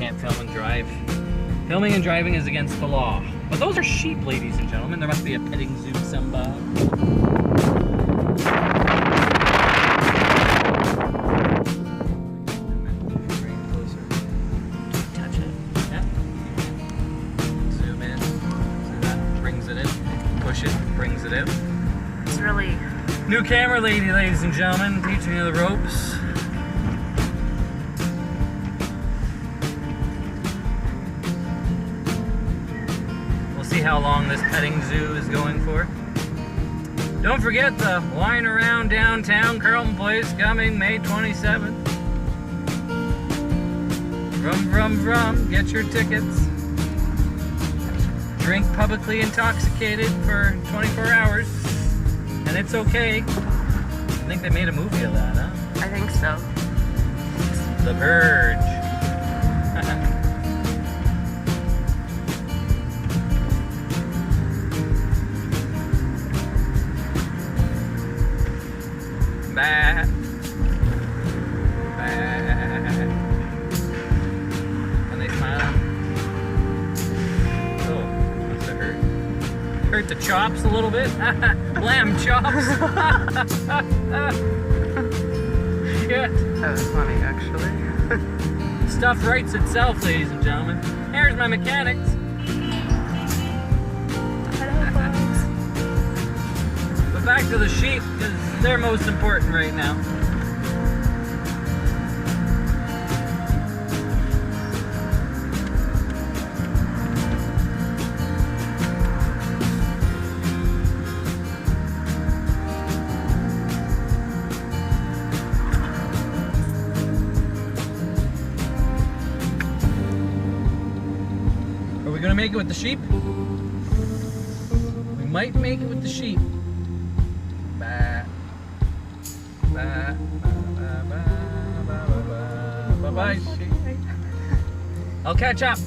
can't film and drive. Filming and driving is against the law. But those are sheep, ladies and gentlemen. There must be a petting zoo somewhere. Touch it. Yeah. Zoom in. See that? Brings it in. Push it. Brings it out. It's really... New camera lady, ladies and gentlemen. Teaching you the ropes. We'll see how long this petting zoo is going for. Don't forget the Wine Around Downtown Carlton Place coming May 27th. Vroom, vroom, vroom. Get your tickets. Drink publicly intoxicated for 24 hours. And it's okay. I think they made a movie of that, huh? I think so. The Verge. Bah. Bah. And they smile. Oh, must have hurt. Hurt the chops a little bit. Lamb chops. Shit. That was funny, actually. Stuff writes itself, ladies and gentlemen. Here's my mechanics. But back to the sheep, because they're most important right now. Are we gonna make it with the sheep? We might make it with the sheep. Bah. Bah. Bah, bah, bah, bah, bah. Bye-bye, sheep. I'll catch up,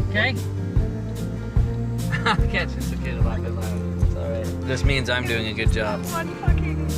okay? I'll catch. It's okay to laugh out loud. It's alright. This means I'm doing a good job. One fucking